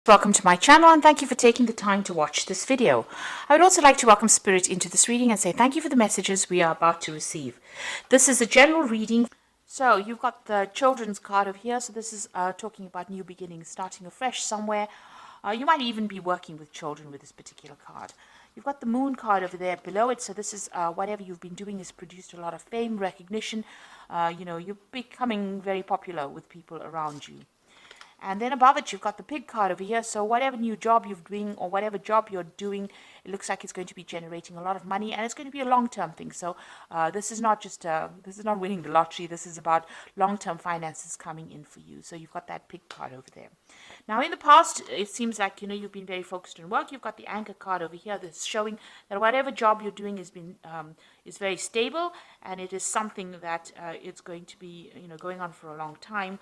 Welcome to my channel and thank you for taking the time to watch this video. I would also like to welcome Spirit into this reading and say thank you for the messages we are about to receive. This is a general reading. So you've got the children's card over here. So this is talking about new beginnings, starting afresh somewhere. You might even be working with children with this particular card. You've got the moon card over there below it. So this is whatever you've been doing has produced a lot of fame, recognition. You're becoming very popular with people around you. And then above it, you've got the pig card over here. So whatever new job you're doing or whatever job you're doing, it looks like it's going to be generating a lot of money and it's going to be a long-term thing. So this is not just, this is not winning the lottery. This is about long-term finances coming in for you. So you've got that pig card over there. Now in the past, it seems like, you've been very focused on work. You've got the anchor card over here that's showing that whatever job you're doing is very stable and it is something that it's going to be, going on for a long time.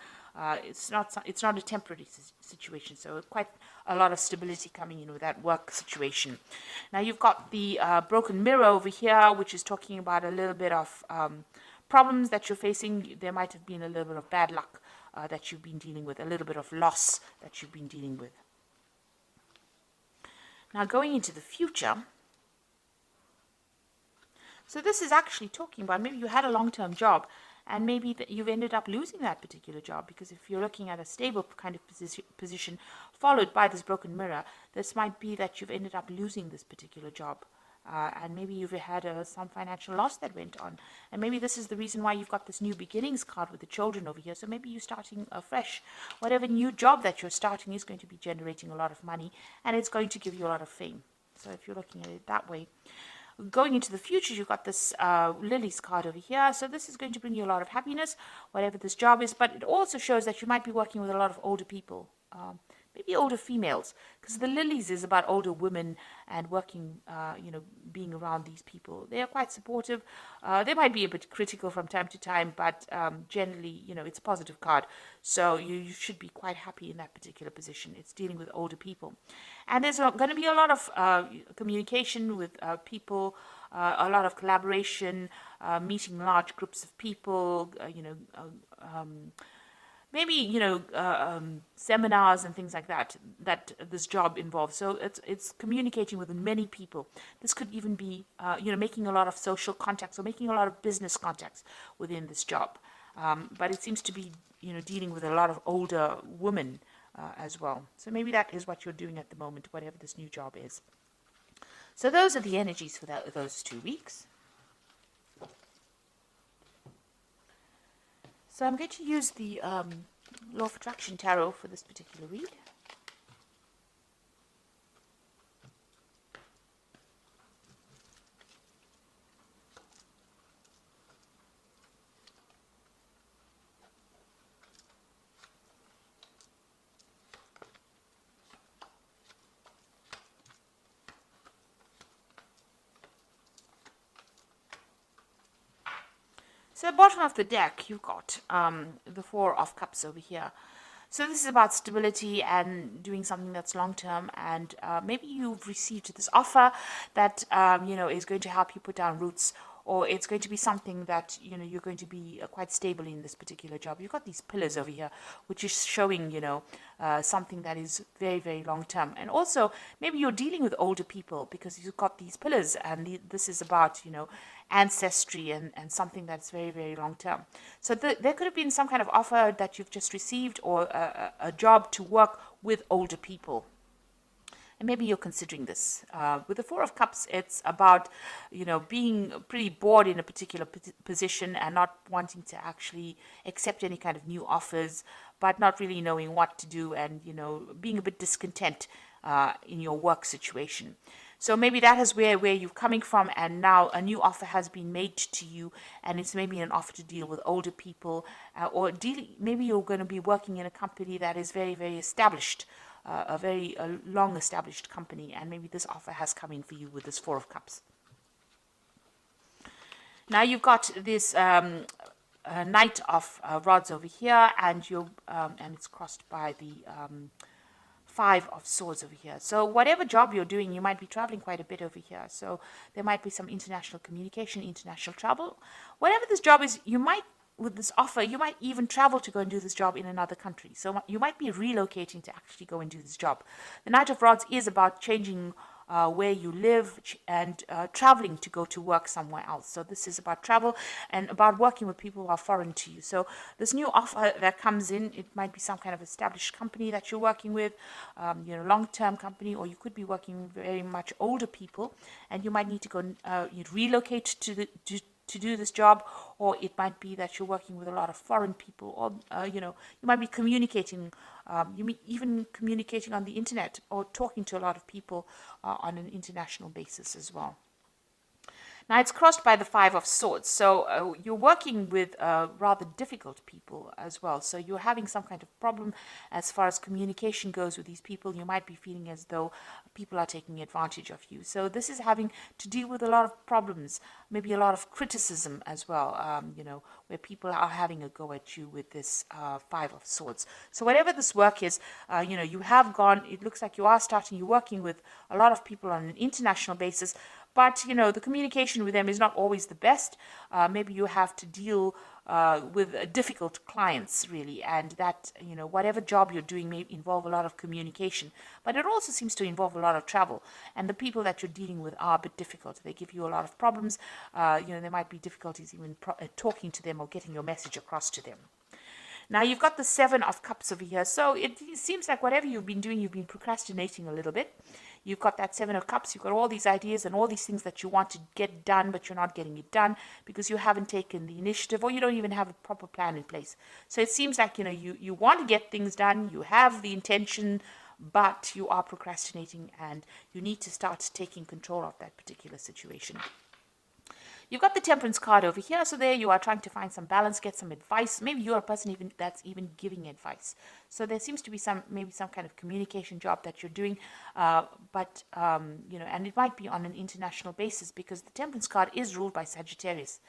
It's not a temporary situation, so quite a lot of stability coming in with that work situation. Now you've got the broken mirror over here, which is talking about a little bit of problems that you're facing. There might have been a little bit of bad luck that you've been dealing with, a little bit of loss that you've been dealing with. Now going into the future, so this is actually talking about maybe you had a long-term job and maybe that you've ended up losing that particular job, because if you're looking at a stable kind of position followed by this broken mirror, this might be that you've ended up losing this particular job. And maybe you've had some financial loss that went on. And maybe this is the reason why you've got this new beginnings card with the children over here. So maybe you're starting afresh. Whatever new job that you're starting is going to be generating a lot of money and it's going to give you a lot of fame. So if you're looking at it that way. Going into the future, you've got this Lily's card over here. So this is going to bring you a lot of happiness, whatever this job is. But it also shows that you might be working with a lot of older people, maybe older females, because the Lilies is about older women and working, being around these people. They are quite supportive. They might be a bit critical from time to time, but generally, it's a positive card. So you should be quite happy in that particular position. It's dealing with older people. And there's going to be a lot of communication with people, a lot of collaboration, meeting large groups of people, maybe seminars and things like that this job involves. So it's communicating with many people. This could even be making a lot of social contacts or making a lot of business contacts within this job. But it seems to be dealing with a lot of older women as well. So maybe that is what you're doing at the moment, whatever this new job is. So those are the energies for those 2 weeks. So I'm going to use the Law of Attraction Tarot for this particular read. So bottom of the deck, you've got the Four of Cups over here. So this is about stability and doing something that's long-term, and maybe you've received this offer that, is going to help you put down roots, or it's going to be something that, you're going to be quite stable in this particular job. You've got these pillars over here, which is showing, something that is very, very long-term. And also, maybe you're dealing with older people because you've got these pillars, and this is about, ancestry and something that's very, very long-term. So there could have been some kind of offer that you've just received, or a job to work with older people. And maybe you're considering this. With the Four of Cups, it's about, being pretty bored in a particular position and not wanting to actually accept any kind of new offers, but not really knowing what to do and, being a bit discontent in your work situation. So maybe that is where you're coming from, and now a new offer has been made to you, and it's maybe an offer to deal with older people, or maybe you're going to be working in a company that is very, very established, a very long-established company, and maybe this offer has come in for you with this Four of Cups. Now you've got this Knight of Rods over here, and it's crossed by the Five of Swords over here. So whatever job you're doing, you might be traveling quite a bit over here. So there might be some international communication, international travel. Whatever this job is, you might with this offer, you might even travel to go and do this job in another country. So you might be relocating to actually go and do this job. The Knight of Rods is about changing where you live and traveling to go to work somewhere else. So this is about travel and about working with people who are foreign to you. So this new offer that comes in, it might be some kind of established company that you're working with, long-term company, or you could be working with very much older people, and you might need to go you'd relocate to do this job, or it might be that you're working with a lot of foreign people, or you might be communicating, you may even communicating on the internet or talking to a lot of people on an international basis as well. Now it's crossed by the Five of Swords, so you're working with rather difficult people as well. So you're having some kind of problem as far as communication goes with these people. You might be feeling as though people are taking advantage of you. So this is having to deal with a lot of problems, maybe a lot of criticism as well, where people are having a go at you with this Five of Swords. So whatever this work is, you have gone, it looks like you're working with a lot of people on an international basis, but, the communication with them is not always the best. Maybe you have to deal with difficult clients, really, and that, whatever job you're doing may involve a lot of communication. But it also seems to involve a lot of travel. And the people that you're dealing with are a bit difficult. They give you a lot of problems. There might be difficulties even talking to them or getting your message across to them. Now you've got the Seven of Cups over here. So it seems like whatever you've been doing, you've been procrastinating a little bit. You've got that Seven of Cups. You've got all these ideas and all these things that you want to get done, but you're not getting it done because you haven't taken the initiative, or you don't even have a proper plan in place. So it seems like, you want to get things done. You have the intention, but you are procrastinating, and you need to start taking control of that particular situation. You've got the Temperance card over here, so there you are trying to find some balance, get some advice. Maybe you're a person that's even giving advice. So there seems to be maybe some kind of communication job that you're doing, and it might be on an international basis, because the Temperance card is ruled by Sagittarius,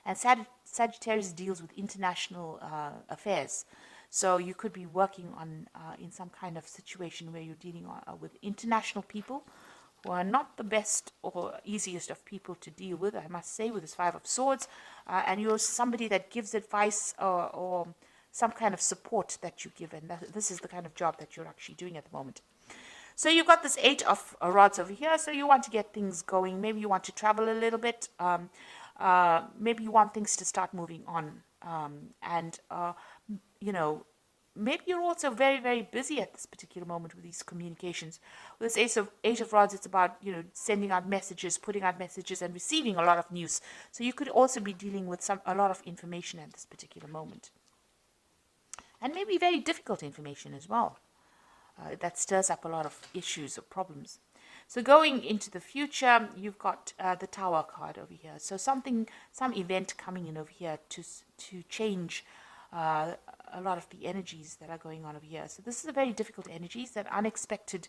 and Sagittarius deals with international affairs. So you could be working on in some kind of situation where you're dealing with international people, who are not the best or easiest of people to deal with, I must say, with this Five of Swords. And you're somebody that gives advice or some kind of support that you give. And this is the kind of job that you're actually doing at the moment. So you've got this Eight of Rods over here. So you want to get things going. Maybe you want to travel a little bit. Maybe you want things to start moving on. Maybe you're also very, very busy at this particular moment with these communications. With this Eight of Rods, it's about, sending out messages, putting out messages, and receiving a lot of news. So you could also be dealing with a lot of information at this particular moment. And maybe very difficult information as well. That stirs up a lot of issues or problems. So going into the future, you've got the Tower card over here. So some event coming in over here to change a lot of the energies that are going on over here. So this is a very difficult energy. It's that unexpected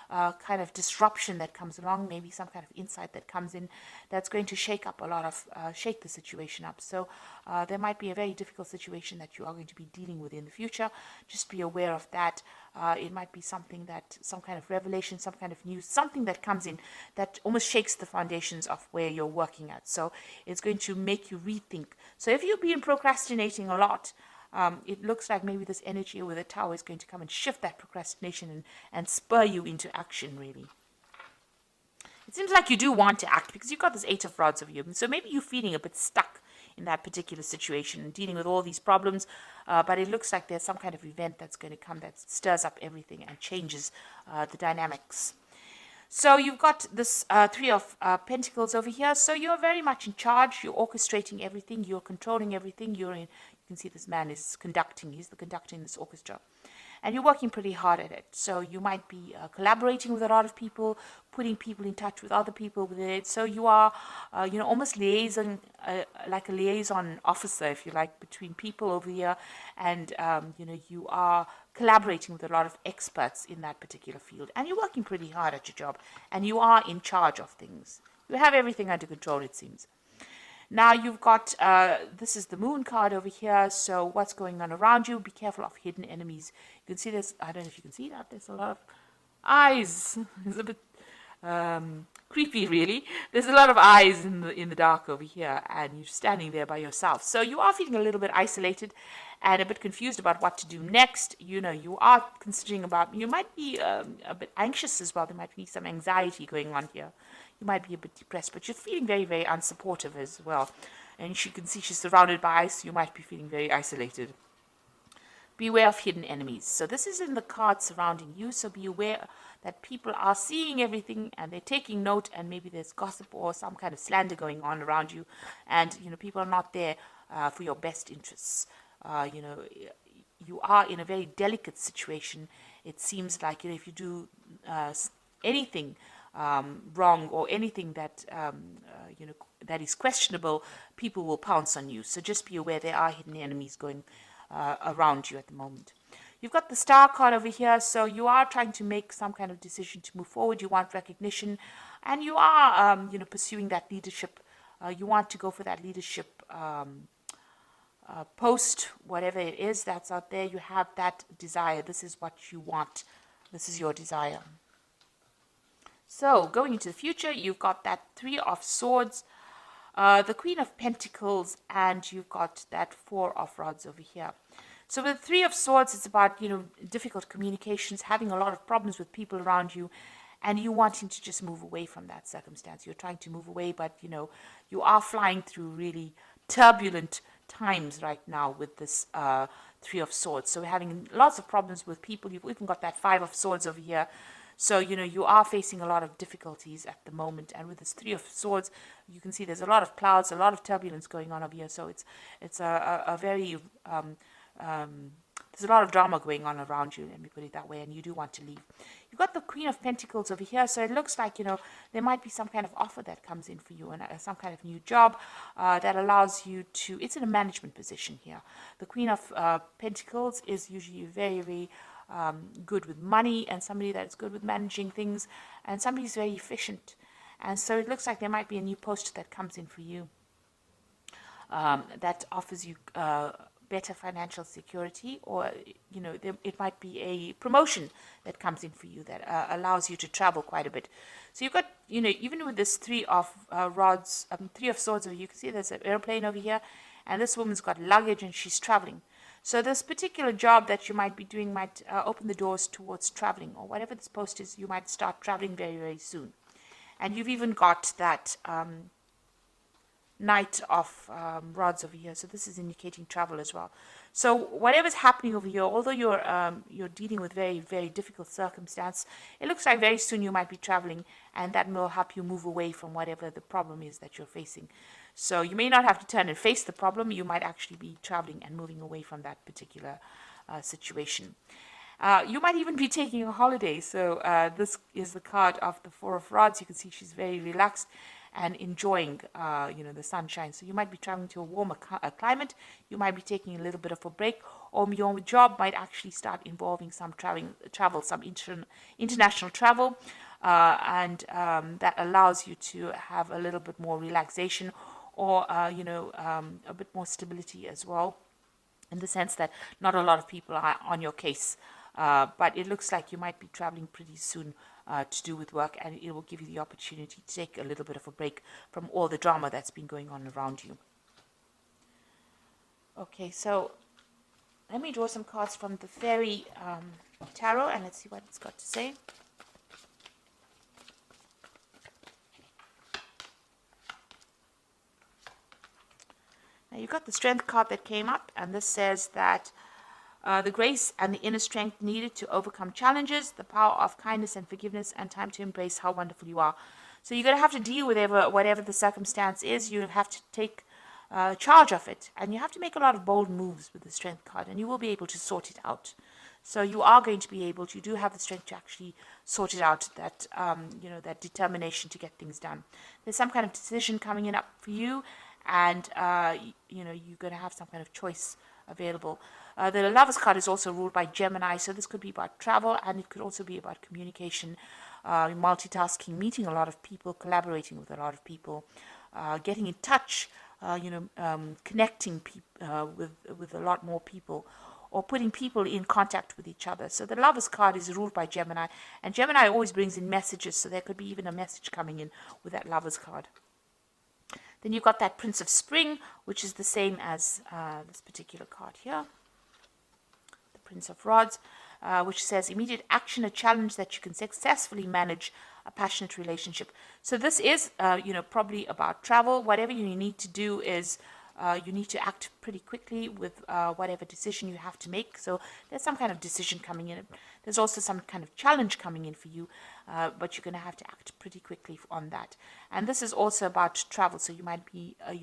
kind of disruption that comes along, maybe some kind of insight that comes in that's going to shake the situation up. So there might be a very difficult situation that you are going to be dealing with in the future. Just be aware of that. It might be some kind of revelation, some kind of news, something that comes in that almost shakes the foundations of where you're working at. So it's going to make you rethink. So if you've been procrastinating a lot, it looks like maybe this energy with the Tower is going to come and shift that procrastination and spur you into action, really. It seems like you do want to act because you've got this Eight of Rods over you. So maybe you're feeling a bit stuck in that particular situation and dealing with all these problems. But it looks like there's some kind of event that's going to come that stirs up everything and changes the dynamics. So you've got this Three of Pentacles over here. So you're very much in charge. You're orchestrating everything. You're controlling everything. You can see this man is conducting. He's the conductor in this orchestra. And you're working pretty hard at it. So you might be collaborating with a lot of people, putting people in touch with other people with it. So you are, almost liaison, like a liaison officer, if you like, between people over here. And, you are collaborating with a lot of experts in that particular field. And you're working pretty hard at your job. And you are in charge of things. You have everything under control, it seems. Now you've got, this is the Moon card over here, so what's going on around you? Be careful of hidden enemies. You can see this, I don't know if you can see that, there's a lot of eyes. It's a bit creepy, really. There's a lot of eyes in the dark over here, and you're standing there by yourself. So you are feeling a little bit isolated and a bit confused about what to do next. You know, you are considering about, you might be a bit anxious as well. There might be some anxiety going on here. You might be a bit depressed, but you're feeling very, very unsupportive as well. And you can see she's surrounded by ice. You might be feeling very isolated. Beware of hidden enemies. So this is in the card surrounding you. So be aware that people are seeing everything and they're taking note, and maybe there's gossip or some kind of slander going on around you. And, you know, people are not there for your best interests. You know, you are in a very delicate situation. It seems like, you know, if you do anything wrong or anything that, you know, that is questionable, people will pounce on you. So just be aware there are hidden enemies going around you at the moment. You've got the star card over here, so you are trying to make some kind of decision to move forward. You want recognition, and you are, you know, pursuing that leadership. You want to go for that leadership post, whatever it is that's out there. You have that desire. This is what you want. This is your desire. So going into the future, you've got that Three of Swords, the Queen of Pentacles, and you've got that Four of Rods over here. So with the Three of Swords, it's about, you know, difficult communications, having a lot of problems with people around you, and you wanting to just move away from that circumstance. You're trying to move away, but, you know, you are flying through really turbulent times right now with this Three of Swords. So we're having lots of problems with people. You've even got that Five of Swords over here. So, you know, you are facing a lot of difficulties at the moment. And with this Three of Swords, you can see there's a lot of clouds, a lot of turbulence going on over here. So it's a very, there's a lot of drama going on around you, let me put it that way, and you do want to leave. You've got the Queen of Pentacles over here. So it looks like, you know, there might be some kind of offer that comes in for you, and some kind of new job that allows you to, it's in a management position here. The Queen of Pentacles is usually very, very good with money, and somebody that's good with managing things, and somebody who's very efficient. And so it looks like there might be a new post that comes in for you that offers you better financial security, or, you know, it might be a promotion that comes in for you that allows you to travel quite a bit. So you've got, you know, even with this Three of Rods, Three of Swords, you can see there's an airplane over here, and this woman's got luggage and she's traveling. So this particular job that you might be doing might open the doors towards traveling, or whatever this post is, you might start traveling very, very soon. And you've even got that Knight of Rods over here. So this is indicating travel as well. So whatever's happening over here, although you're dealing with very, very difficult circumstance, it looks like very soon you might be traveling, and that will help you move away from whatever the problem is that you're facing. So you may not have to turn and face the problem. You might actually be traveling and moving away from that particular situation. You might even be taking a holiday. So this is the card of the Four of Rods. You can see she's very relaxed and enjoying, you know, the sunshine. So you might be traveling to a warmer climate. You might be taking a little bit of a break, or your job might actually start involving some travel, some international travel, and that allows you to have a little bit more relaxation, or, you know, a bit more stability as well, in the sense that not a lot of people are on your case. But it looks like you might be traveling pretty soon to do with work, and it will give you the opportunity to take a little bit of a break from all the drama that's been going on around you. Okay, so let me draw some cards from the Fairy Tarot, and let's see what it's got to say. Now you've got the Strength card that came up, and this says that the grace and the inner strength needed to overcome challenges, the power of kindness and forgiveness, and time to embrace how wonderful you are. So you're going to have to deal with whatever the circumstance is. You have to take charge of it, and you have to make a lot of bold moves with the Strength card, and you will be able to sort it out. So you are going to be able to, you do have the strength to actually sort it out, that, you know, that determination to get things done. There's some kind of decision coming in up for you, and, you know, you're going to have some kind of choice available. The Lovers card is also ruled by Gemini, so this could be about travel, and it could also be about communication, multitasking, meeting a lot of people, collaborating with a lot of people, getting in touch, you know, connecting with a lot more people, or putting people in contact with each other. So the Lovers card is ruled by Gemini, and Gemini always brings in messages, so there could be even a message coming in with that Lovers card. Then you've got that Prince of Spring, which is the same as this particular card here. The Prince of Rods, which says immediate action, a challenge that you can successfully manage, a passionate relationship. So this is, probably about travel. Whatever you need to do is you need to act pretty quickly with whatever decision you have to make. So there's some kind of decision coming in. There's also some kind of challenge coming in for you, but you're going to have to act pretty quickly on that. And this is also about travel. So you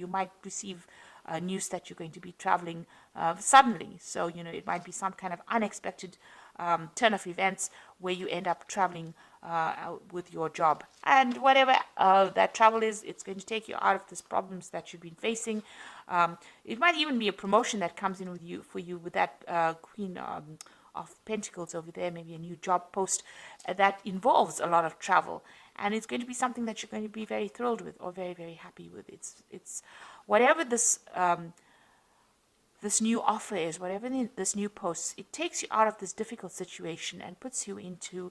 might receive news that you're going to be traveling suddenly. So it might be some kind of unexpected turn of events where you end up traveling with your job, and whatever that travel is, it's going to take you out of these problems that you've been facing. It might even be a promotion that comes in for you with that Queen of Pentacles over there, maybe a new job post that involves a lot of travel, and it's going to be something that you're going to be very thrilled with or very, very happy with. It's whatever this this new offer is, whatever this new post, it takes you out of this difficult situation and puts you into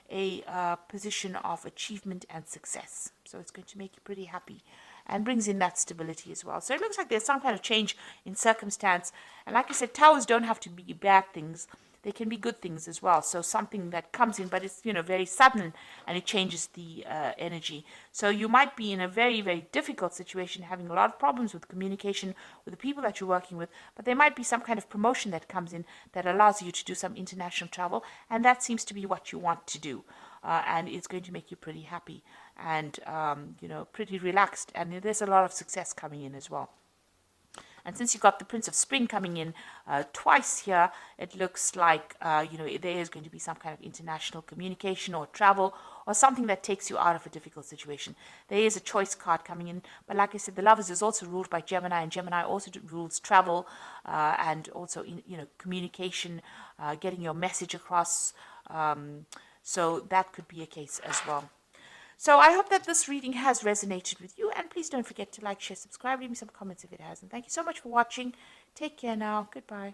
a position of achievement and success. So it's going to make you pretty happy and brings in that stability as well. So it looks like there's some kind of change in circumstance. And like I said, towers don't have to be bad things. They can be good things as well. So something that comes in, but it's, very sudden, and it changes the energy. So you might be in a very, very difficult situation, having a lot of problems with communication with the people that you're working with, but there might be some kind of promotion that comes in that allows you to do some international travel, and that seems to be what you want to do. And it's going to make you pretty happy and, pretty relaxed. And there's a lot of success coming in as well. And since you've got the Prince of Spring coming in twice here, it looks like, there is going to be some kind of international communication or travel or something that takes you out of a difficult situation. There is a choice card coming in. But like I said, the Lovers is also ruled by Gemini, and Gemini also rules travel and also, communication, getting your message across. So that could be a case as well. So I hope that this reading has resonated with you, and please don't forget to like, share, subscribe, leave me some comments if it has. And thank you so much for watching. Take care now. Goodbye.